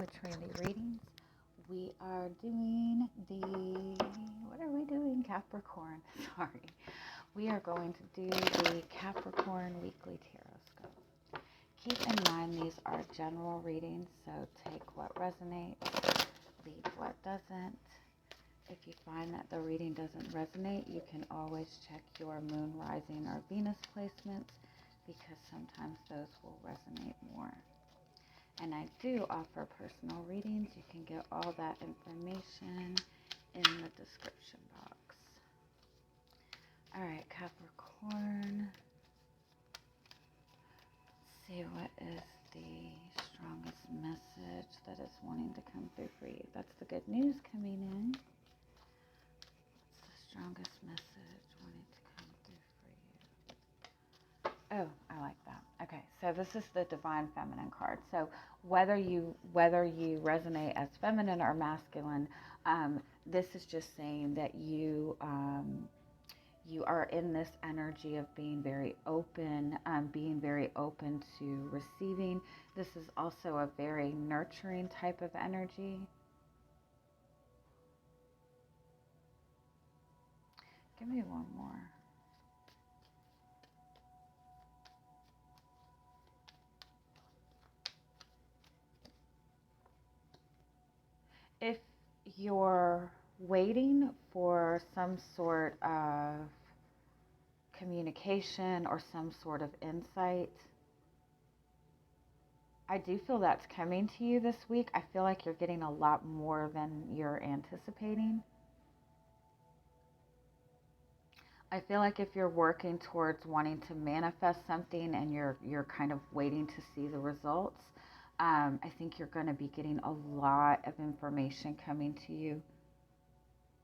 to Trinity Readings. We are doing what are we doing? Capricorn, sorry. We are going to do the Capricorn Weekly Tarotscope. Keep in mind these are general readings, so take what resonates, leave what doesn't. If you find that the reading doesn't resonate, you can always check your moon, rising, or Venus placements because sometimes those will resonate more. And I do offer personal readings. You can get all that information in the description box. All right, Capricorn. Let's see what is the strongest message that is wanting to come through for you. That's the good news coming in. What's the strongest message wanting to come through for you? Oh, I like that. Okay, so this is the Divine Feminine card. So whether you resonate as feminine or masculine, this is just saying that you are in this energy of being very open to receiving. This is also a very nurturing type of energy. Give me one more. If you're waiting for some sort of communication or some sort of insight, I do feel that's coming to you this week. I feel like you're getting a lot more than you're anticipating. I feel like if you're working towards wanting to manifest something and you're kind of waiting to see the results, I think you're going to be getting a lot of information coming to you.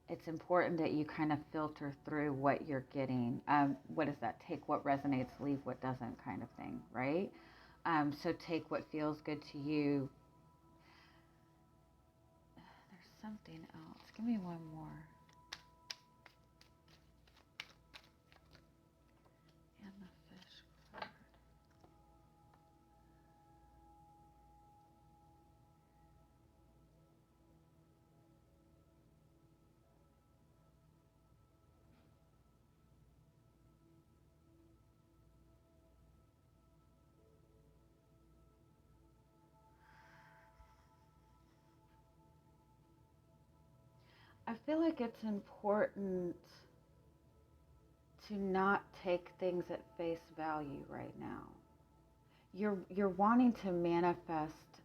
It's important that you kind of filter through what you're getting. What is that? Take what resonates, leave what doesn't kind of thing, right? So take what feels good to you. There's something else. Give me one more. And the fish card. I feel like it's important to not take things at face value right now. You're wanting to manifest.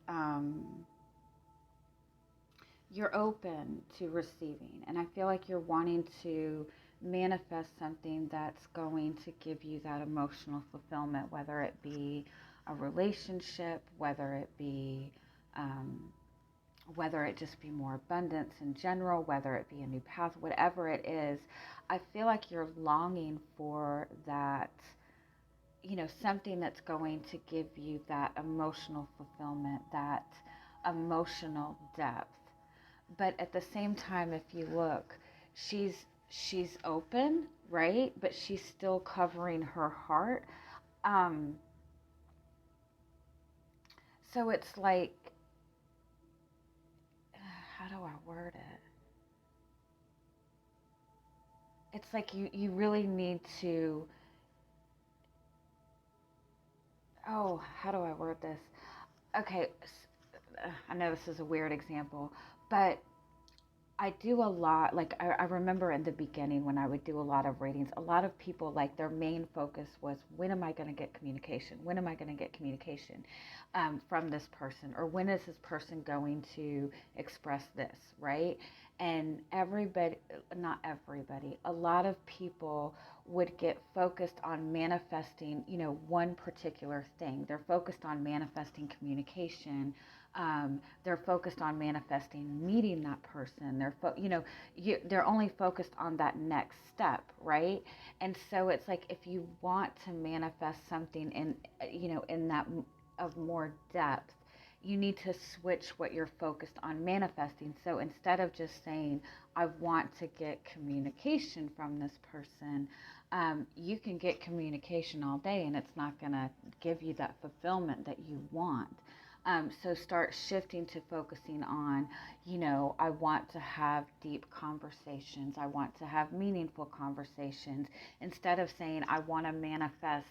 You're open to receiving, and I feel like you're wanting to manifest something that's going to give you that emotional fulfillment, whether it be a relationship, whether it just be more abundance in general, whether it be a new path, whatever it is. I feel like you're longing for that, something that's going to give you that emotional fulfillment, that emotional depth. But at the same time, if you look, she's open, right? But she's still covering her heart. So it's like, how do I word it? It's like you really need to, how do I word this? Okay, I know this is a weird example, but I do a lot, like I remember in the beginning when I would do a lot of readings, a lot of people, like their main focus was, when am I going to get communication? When am I going to get communication from this person? Or when is this person going to express this, right? And not everybody, a lot of people would get focused on manifesting, one particular thing. They're focused on manifesting communication. They're focused on manifesting meeting that person. They're only focused on that next step, right? And so it's like, if you want to manifest something in that of more depth, you need to switch what you're focused on manifesting. So instead of just saying, I want to get communication from this person, you can get communication all day and it's not going to give you that fulfillment that you want. So start shifting to focusing on, I want to have deep conversations. I want to have meaningful conversations. Instead of saying, I want to manifest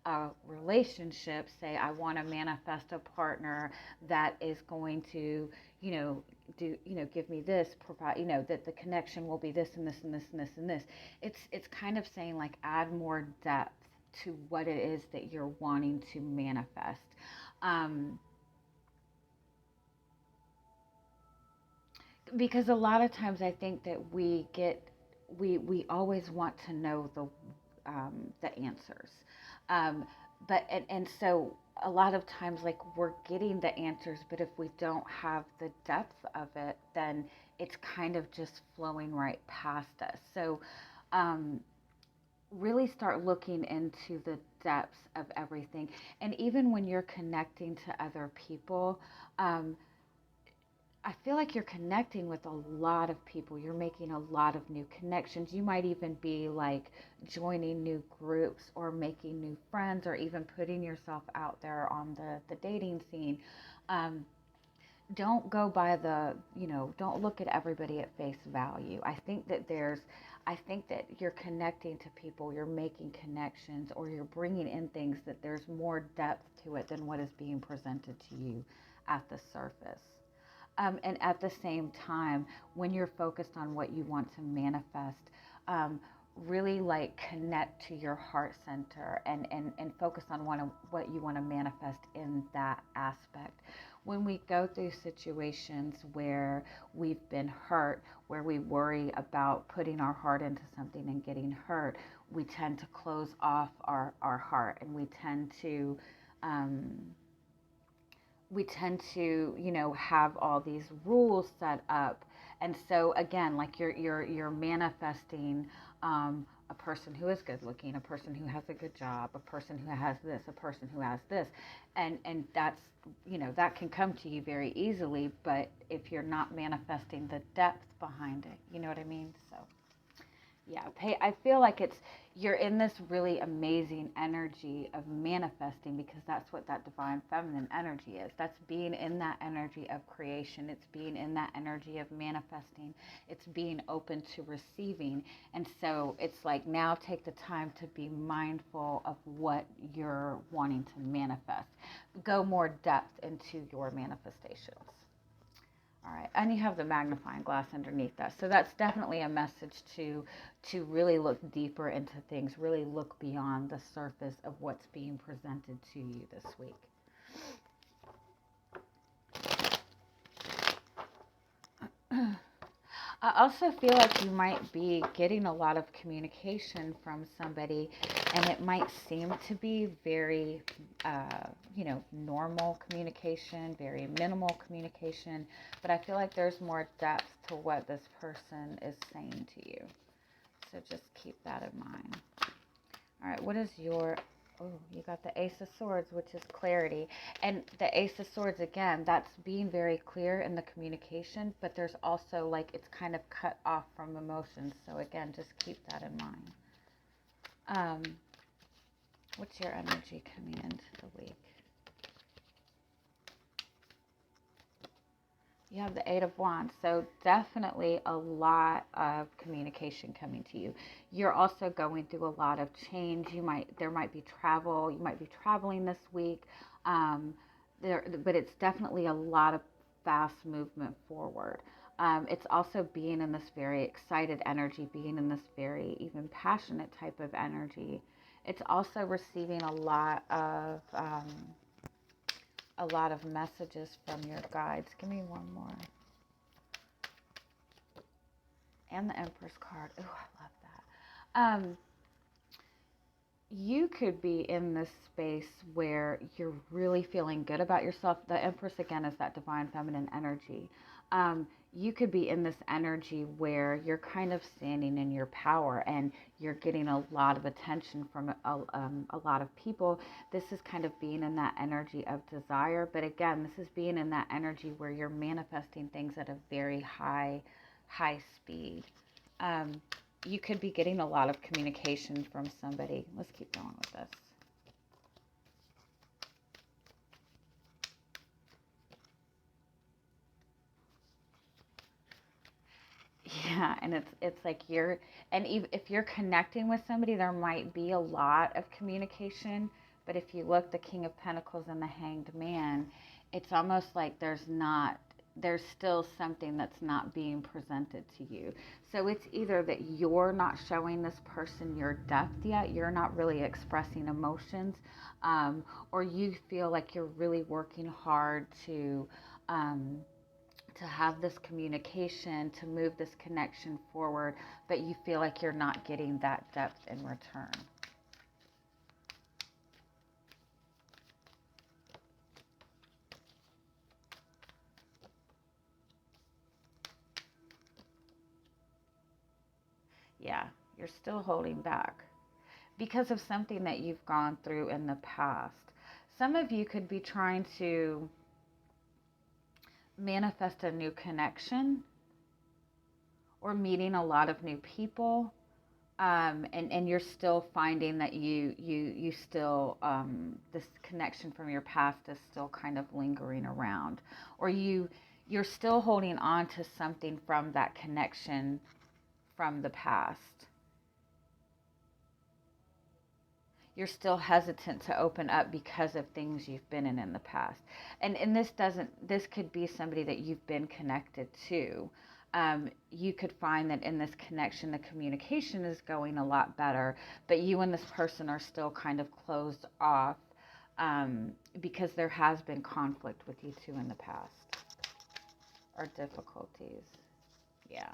a relationship, say, I want to manifest a partner that is going to, give me this, provide, that the connection will be this and this and this and this and this. It's kind of saying, like, add more depth to what it is that you're wanting to manifest. Um, because a lot of times I think that we always want to know the answers, um, but and so a lot of times, like, we're getting the answers, but if we don't have the depth of it, then it's kind of just flowing right past us. So um, really start looking into the depths of everything, and even when you're connecting to other people, um, I feel like you're connecting with a lot of people. You're making a lot of new connections. You might even be like joining new groups or making new friends or even putting yourself out there on the dating scene. Um, don't go by don't look at everybody at face value. I think that you're connecting to people, you're making connections, or you're bringing in things that there's more depth to it than what is being presented to you at the surface. And at the same time, when you're focused on what you want to manifest, um, really like connect to your heart center and focus on what you want to manifest in that aspect. When we go through situations where we've been hurt, where we worry about putting our heart into something and getting hurt, we tend to close off our heart, and um, we tend to have all these rules set up. And so again, like, you're manifesting a person who is good looking, a person who has a good job, a person who has this, a person who has this, and that's, that can come to you very easily, but if you're not manifesting the depth behind it, you know what I mean? So yeah, I feel like you're in this really amazing energy of manifesting, because that's what that divine feminine energy is. That's being in that energy of creation. It's being in that energy of manifesting. It's being open to receiving. And so it's like, now take the time to be mindful of what you're wanting to manifest. Go more depth into your manifestations. All right, and you have the magnifying glass underneath that. So that's definitely a message to really look deeper into things, really look beyond the surface of what's being presented to you this week. I also feel like you might be getting a lot of communication from somebody, and it might seem to be very, normal communication, very minimal communication, but I feel like there's more depth to what this person is saying to you. So just keep that in mind. All right, what is you got the Ace of Swords, which is clarity. And the Ace of Swords, again, that's being very clear in the communication, but there's also, like, it's kind of cut off from emotions. So again, just keep that in mind. What's your energy coming into the week? You have the Eight of Wands, so definitely a lot of communication coming to you. You're also going through a lot of change. There might be travel. You might be traveling this week. But it's definitely a lot of fast movement forward. It's also being in this very excited energy, being in this very even passionate type of energy. It's also receiving a lot of messages from your guides. Give me one more. And the Empress card. Oh, I love that. You could be in this space where you're really feeling good about yourself. The Empress, again, is that divine feminine energy. You could be in this energy where you're kind of standing in your power and you're getting a lot of attention from a lot of people. This is kind of being in that energy of desire. But again, this is being in that energy where you're manifesting things at a very high speed. You could be getting a lot of communication from somebody. Let's keep going with this. Yeah, and it's like and if you're connecting with somebody, there might be a lot of communication, but if you look the King of Pentacles and the Hanged Man, it's almost like there's still something that's not being presented to you. So it's either that you're not showing this person your depth yet, you're not really expressing emotions, or you feel like you're really working hard um, to have this communication, to move this connection forward, but you feel like you're not getting that depth in return. Yeah, you're still holding back because of something that you've gone through in the past. Some of you could be trying to manifest a new connection or meeting a lot of new people, and you're still finding that you still this connection from your past is still kind of lingering around, or you're still holding on to something from that connection from the past. You're still hesitant to open up because of things you've been in the past. And this could be somebody that you've been connected to. You could find that in this connection, the communication is going a lot better, but you and this person are still kind of closed off, because there has been conflict with you two in the past, or difficulties. Yeah.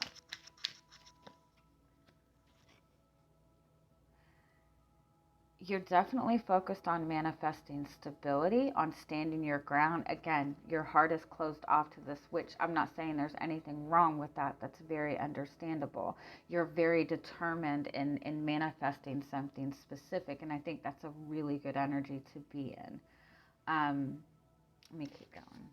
You're definitely focused on manifesting stability, on standing your ground. Again, your heart is closed off to this, which I'm not saying there's anything wrong with that. That's very understandable. You're very determined in manifesting something specific, and I think that's a really good energy to be in. Let me keep going.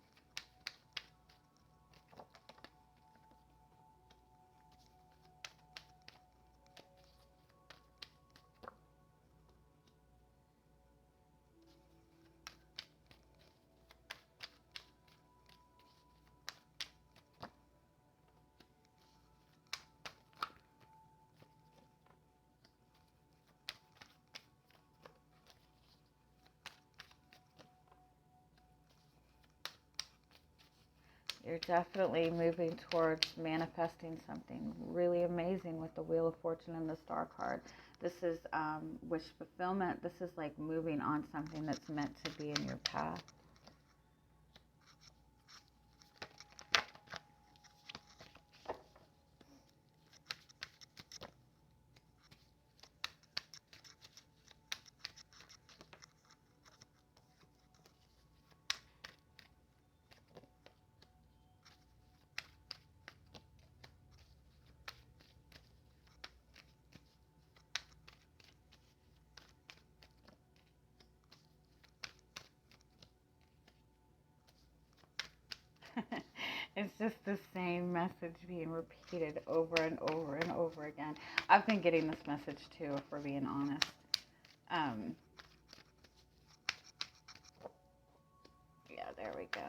You're definitely moving towards manifesting something really amazing with the Wheel of Fortune and the Star card. This is wish fulfillment. This is like moving on something that's meant to be in your path. It's just the same message being repeated over and over and over again. I've been getting this message too, if we're being honest. Um, yeah, there we go.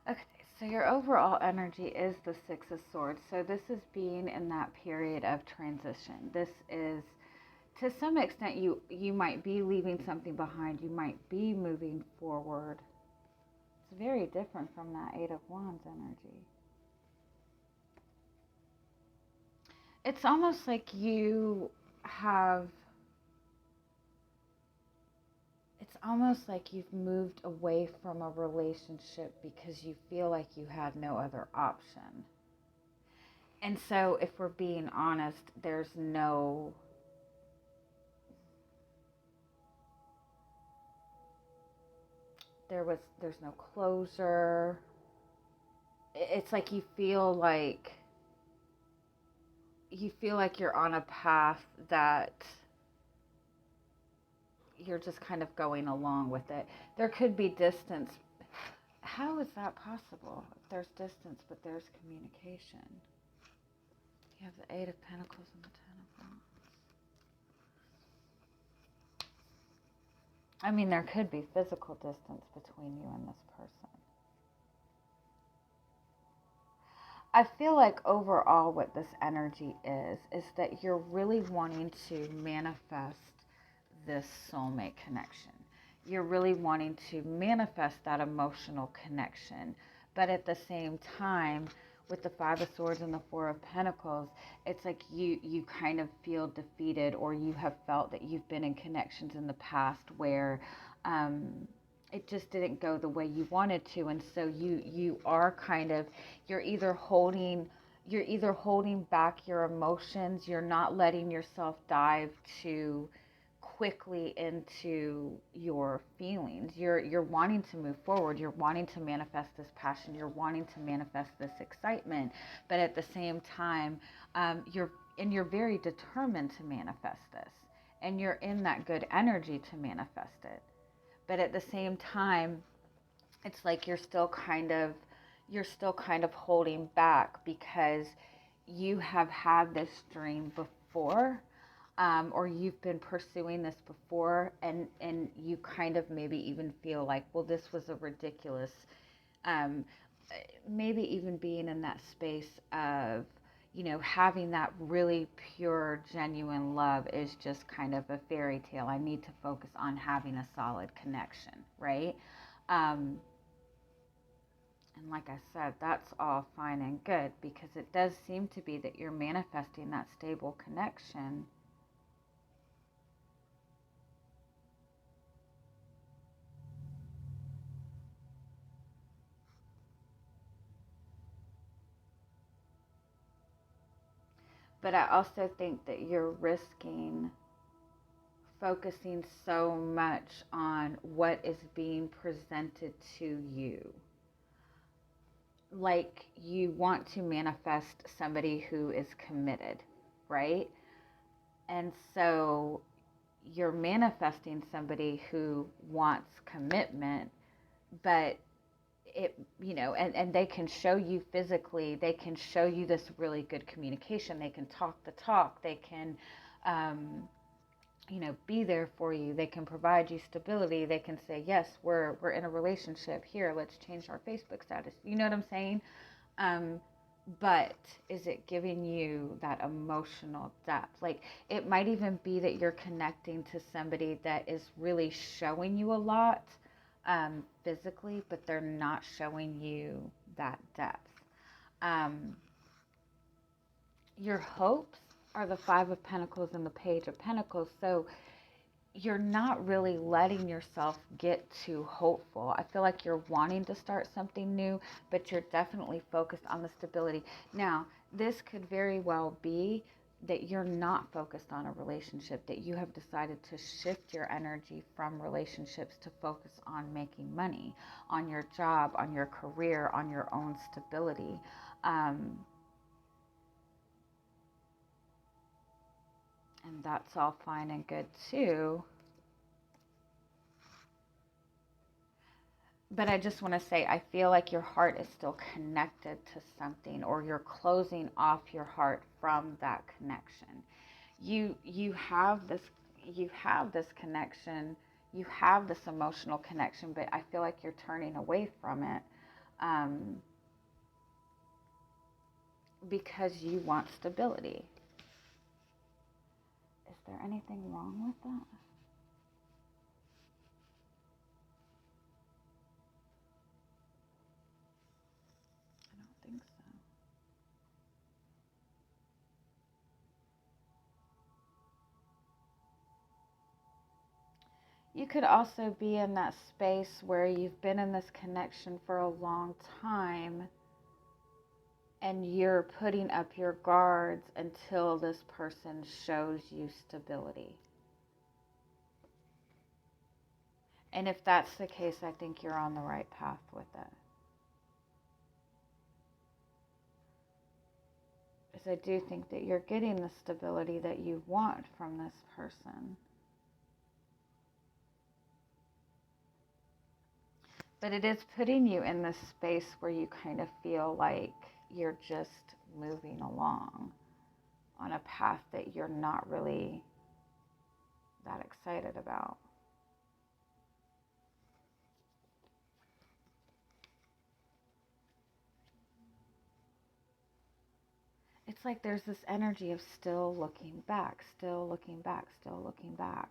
Okay, so your overall energy is the Six of Swords. So this is being in that period of transition. This is, to some extent, you might be leaving something behind. You might be moving forward. It's very different from that Eight of Wands energy. It's almost like you have, it's almost like you've moved away from a relationship because you feel like you had no other option. And so, if we're being honest, there's no closure. It's like you feel like you feel like you're on a path that you're just kind of going along with it. There could be distance. How is that possible? If there's distance, but there's communication. You have the Eight of Pentacles and the Ten of Wands. I mean, there could be physical distance between you and this person. I feel like overall what this energy is that you're really wanting to manifest this soulmate connection. You're really wanting to manifest that emotional connection. But at the same time, with the Five of Swords and the Four of Pentacles, it's like you kind of feel defeated, or you have felt that you've been in connections in the past where it just didn't go the way you wanted to. And so you are kind of, you're either holding back your emotions, you're not letting yourself dive too quickly into your feelings. You're wanting to move forward, you're wanting to manifest this passion, you're wanting to manifest this excitement, but at the same time, you're very determined to manifest this, and you're in that good energy to manifest it. But at the same time, it's like you're still kind of holding back because you have had this dream before, or you've been pursuing this before, and you kind of maybe even feel like, well, this was a ridiculous, maybe even being in that space of, having that really pure, genuine love is just kind of a fairy tale. I need to focus on having a solid connection, right? And like I said, that's all fine and good, because it does seem to be that you're manifesting that stable connection. But I also think that you're risking focusing so much on what is being presented to you. Like, you want to manifest somebody who is committed, right? And so you're manifesting somebody who wants commitment, but and they can show you physically, they can show you this really good communication, they can talk the talk, they can be there for you, they can provide you stability, they can say, yes, we're in a relationship, here, let's change our Facebook status, you know what I'm saying? But is it giving you that emotional depth? Like, it might even be that you're connecting to somebody that is really showing you a lot physically, but they're not showing you that depth. Your hopes are the Five of Pentacles and the Page of Pentacles. So you're not really letting yourself get too hopeful. I feel like you're wanting to start something new, but you're definitely focused on the stability. Now, this could very well be that you're not focused on a relationship, that you have decided to shift your energy from relationships to focus on making money, on your job, on your career, on your own stability. And that's all fine and good too. But I just want to say, I feel like your heart is still connected to something, or you're closing off your heart from that connection. You have this connection, you have this emotional connection, but I feel like you're turning away from it because you want stability. Is there anything wrong with that? I don't think so. You could also be in that space where you've been in this connection for a long time, and you're putting up your guards until this person shows you stability. And if that's the case, I think you're on the right path with it. Is I do think that you're getting the stability that you want from this person. But it is putting you in this space where you kind of feel like you're just moving along on a path that you're not really that excited about. It's like there's this energy of still looking back, still looking back, still looking back.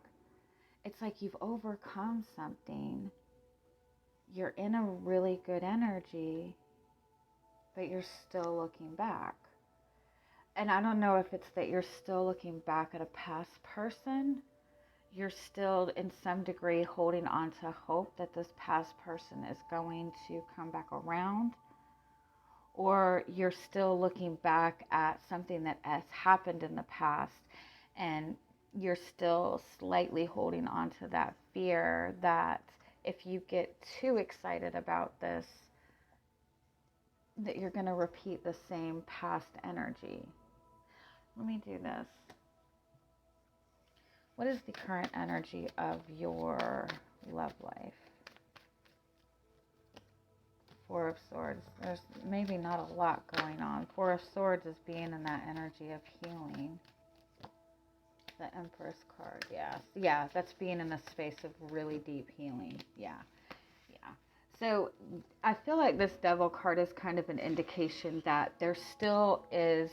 It's like you've overcome something. You're in a really good energy, but you're still looking back. And I don't know if it's that you're still looking back at a past person. You're still, in some degree, holding on to hope that this past person is going to come back around. Or you're still looking back at something that has happened in the past and you're still slightly holding on to that fear that if you get too excited about this, that you're going to repeat the same past energy. Let me do this. What is the current energy of your love life? Four of Swords. There's maybe not a lot going on. Four of Swords is being in that energy of healing. The Empress card, yes. Yeah, that's being in a space of really deep healing. Yeah. So I feel like this Devil card is kind of an indication that there still is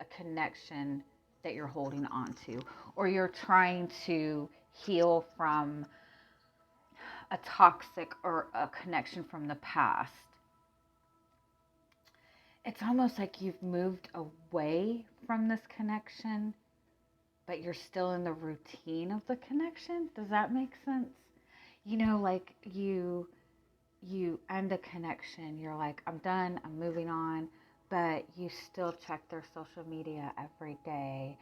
a connection that you're holding on to, or you're trying to heal from a toxic or a connection from the past. It's almost like you've moved away from this connection, but you're still in the routine of the connection. Does that make sense? You know, like you end a connection, you're like, I'm done, I'm moving on, but you still check their social media every day.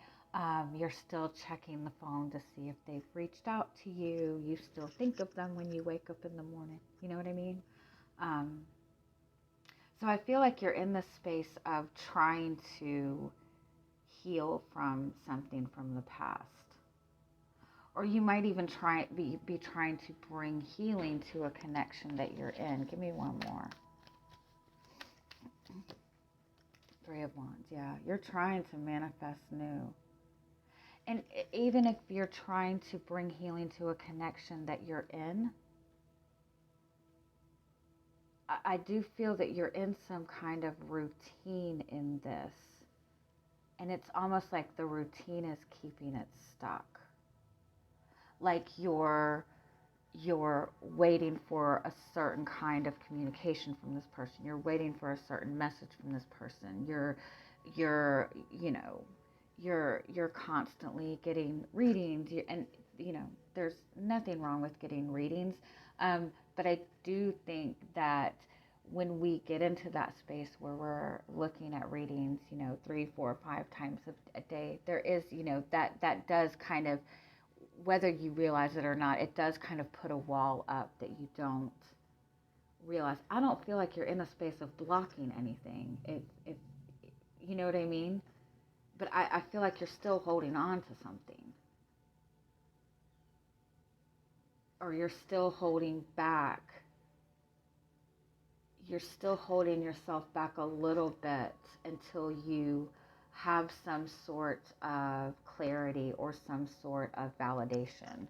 You're still checking the phone to see if they've reached out to you. You still think of them when you wake up in the morning. You know what I mean? So I feel like you're in the space of trying to heal from something from the past. Or you might even be trying to bring healing to a connection that you're in. Give me one more. Three of Wands, yeah. You're trying to manifest new. And even if you're trying to bring healing to a connection that you're in, I do feel that you're in some kind of routine in this. And it's almost like the routine is keeping it stuck. Like you're waiting for a certain kind of communication from this person. You're waiting for a certain message from this person. You're constantly getting readings, and there's nothing wrong with getting readings. But I do think that when we get into that space where we're looking at readings, 3, 4, 5 times a day, there is, that does kind of, whether you realize it or not, it does kind of put a wall up that you don't realize. I don't feel like you're in a space of blocking anything. It you know what I mean? But I feel like you're still holding on to something. Or you're still holding back. You're still holding yourself back a little bit until you have some sort of clarity or some sort of validation.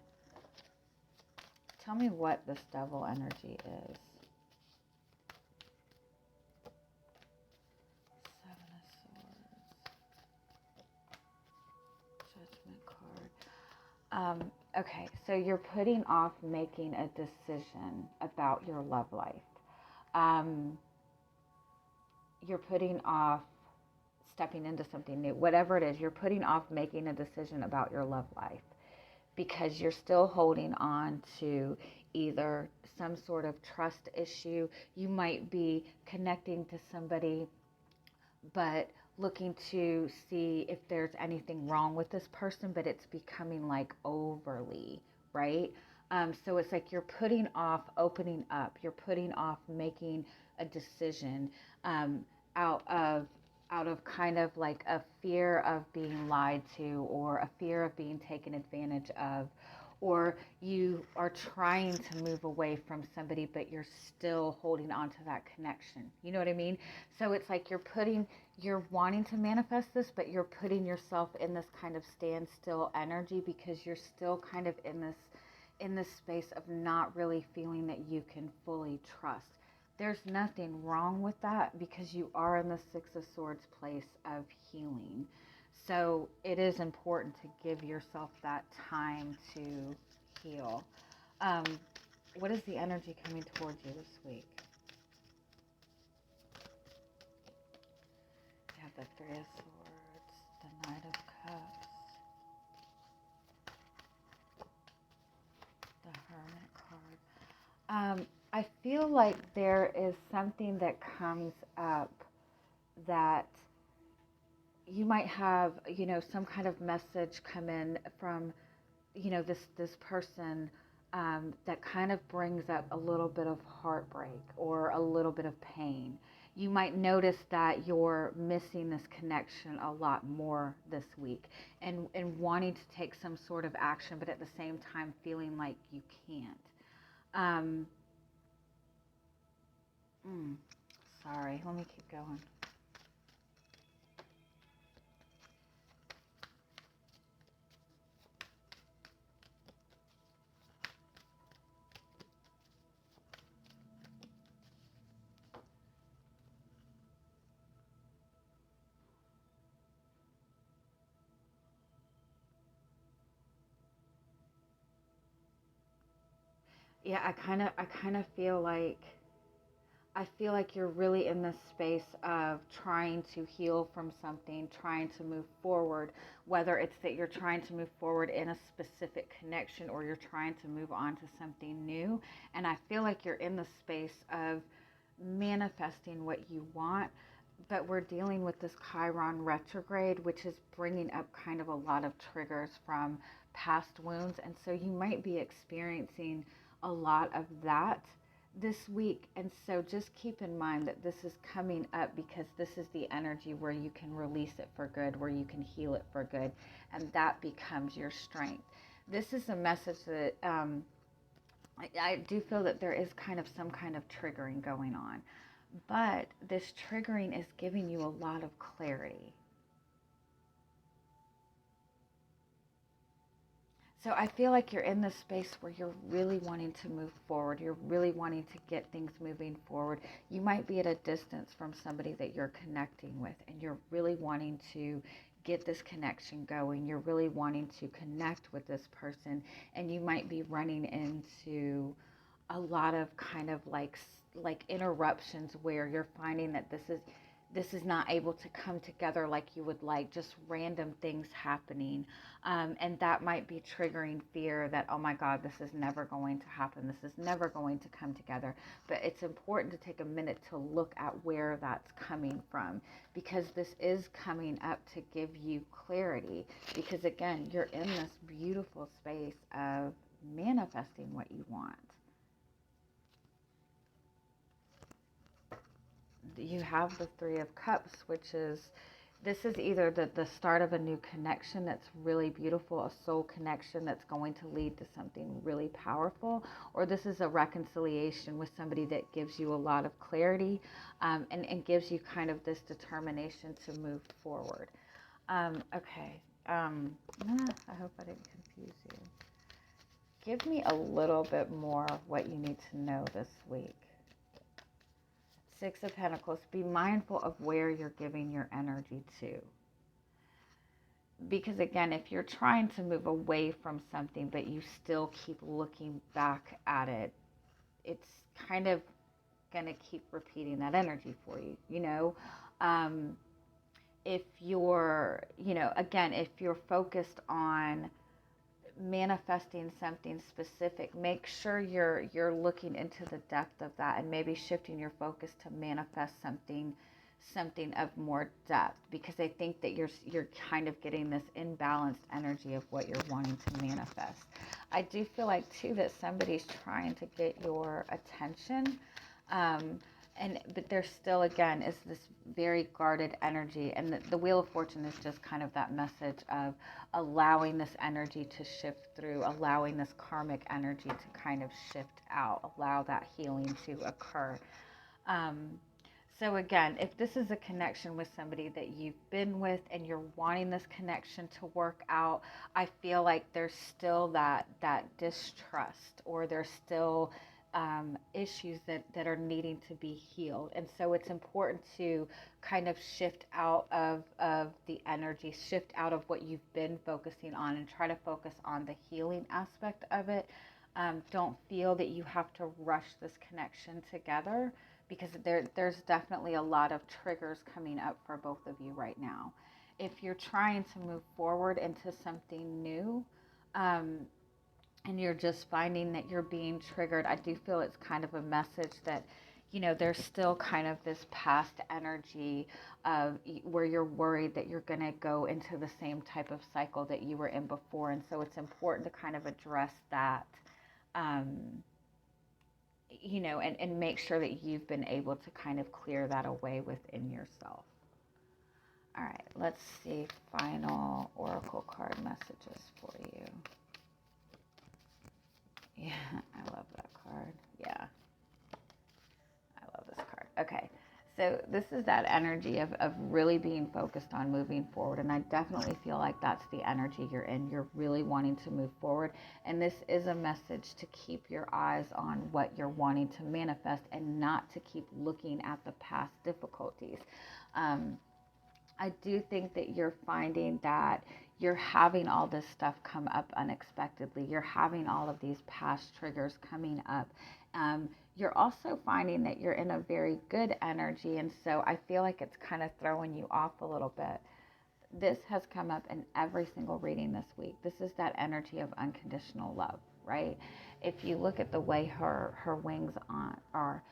Tell me what this Devil energy is. Seven of Swords. Judgment card. Okay, so you're putting off making a decision about your love life. You're putting off stepping into something new. Whatever it is, you're putting off making a decision about your love life because you're still holding on to either some sort of trust issue. You might be connecting to somebody, but looking to see if there's anything wrong with this person, but it's becoming like overly, right? So it's like you're putting off opening up. You're putting off making a decision out of out of kind of like a fear of being lied to, or a fear of being taken advantage of, or you are trying to move away from somebody but you're still holding on to that connection. You know what I mean? So it's like you're wanting to manifest this, but you're putting yourself in this kind of standstill energy because you're still kind of in this space of not really feeling that you can fully trust. There's nothing wrong with that because you are in the Six of Swords place of healing. So it is important to give yourself that time to heal. Um, what is the energy coming towards you this week? You have the Three of Swords, the Knight of Cups, the Hermit card. I feel like there is something that comes up that you might have, some kind of message come in from, this person, that kind of brings up a little bit of heartbreak or a little bit of pain. You might notice that you're missing this connection a lot more this week, and wanting to take some sort of action, but at the same time feeling like you can't. Um, mm, Sorry, let me keep going. Yeah, I kind of feel like you're really in this space of trying to heal from something, trying to move forward, whether it's that you're trying to move forward in a specific connection or you're trying to move on to something new. And I feel like you're in the space of manifesting what you want, but we're dealing with this Chiron retrograde, which is bringing up kind of a lot of triggers from past wounds. And so you might be experiencing a lot of that this week. And so just keep in mind that this is coming up because this is the energy where you can release it for good, where you can heal it for good, and that becomes your strength. This is a message that I do feel that there is kind of some kind of triggering going on, but this triggering is giving you a lot of clarity. So I feel like you're in this space where you're really wanting to move forward. You're really wanting to get things moving forward. You might be at a distance from somebody that you're connecting with, and you're really wanting to get this connection going. You're really wanting to connect with this person, and you might be running into a lot of kind of like interruptions where you're finding that this is not able to come together like you would like, just random things happening. And that might be triggering fear that, oh my God, this is never going to happen. This is never going to come together. But it's important to take a minute to look at where that's coming from, because this is coming up to give you clarity. Because again, you're in this beautiful space of manifesting what you want. You have the Three of Cups, which is, this is either the start of a new connection that's really beautiful, a soul connection that's going to lead to something really powerful, or this is a reconciliation with somebody that gives you a lot of clarity, and gives you kind of this determination to move forward. Okay. I hope I didn't confuse you. Give me a little bit more of what you need to know this week. Six of Pentacles, be mindful of where you're giving your energy to. Because again, if you're trying to move away from something, but you still keep looking back at it, it's kind of going to keep repeating that energy for you, if you're, again, if you're focused on manifesting something specific, make sure you're looking into the depth of that, and maybe shifting your focus to manifest something of more depth, because I think that you're kind of getting this imbalanced energy of what you're wanting to manifest. I do feel like too that somebody's trying to get your attention, But there's still, again, is this very guarded energy, and the Wheel of Fortune is just kind of that message of allowing this energy to shift through, allowing this karmic energy to kind of shift out, allow that healing to occur. um, so again, if this is a connection with somebody that you've been with and you're wanting this connection to work out, I feel like there's still that distrust, or there's still issues that are needing to be healed. And so it's important to kind of shift out of the energy, shift out of what you've been focusing on, and try to focus on the healing aspect of it. Don't feel that you have to rush this connection together, because there's definitely a lot of triggers coming up for both of you right now. If you're trying to move forward into something new, um, and you're just finding that you're being triggered, I do feel it's kind of a message that, there's still kind of this past energy of where you're worried that you're going to go into the same type of cycle that you were in before. And so it's important to kind of address that. Um, and make sure that you've been able to kind of clear that away within yourself. All right, let's see final oracle card messages for you. Yeah, I love that card. Yeah, I love this card. Okay, so this is that energy of really being focused on moving forward. And I definitely feel like that's the energy you're in. You're really wanting to move forward. And this is a message to keep your eyes on what you're wanting to manifest, and not to keep looking at the past difficulties. I do think that you're finding that you're having all this stuff come up unexpectedly. You're having all of these past triggers coming up. You're also finding that you're in a very good energy. And so I feel like it's kind of throwing you off a little bit. This has come up in every single reading this week. This is that energy of unconditional love, right? If you look at the way her wings are,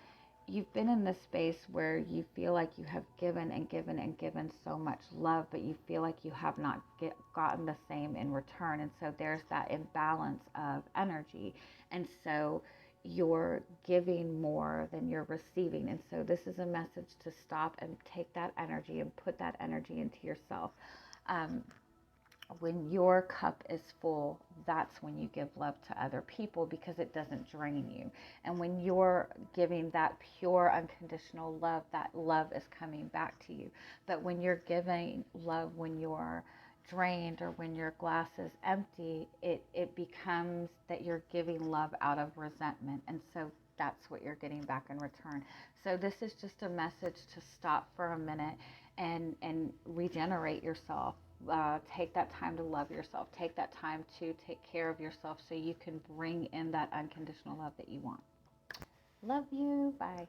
you've been in this space where you feel like you have given and given and given so much love, but you feel like you have not gotten the same in return. And so there's that imbalance of energy. And so you're giving more than you're receiving. And so this is a message to stop and take that energy and put that energy into yourself. When your cup is full, that's when you give love to other people, because it doesn't drain you. And when you're giving that pure, unconditional love, that love is coming back to you. But when you're giving love when you're drained, or when your glass is empty, it becomes that you're giving love out of resentment. And so that's what you're getting back in return. So this is just a message to stop for a minute and regenerate yourself. Take that time to love yourself. Take that time to take care of yourself, so you can bring in that unconditional love that you want. Love you. Bye.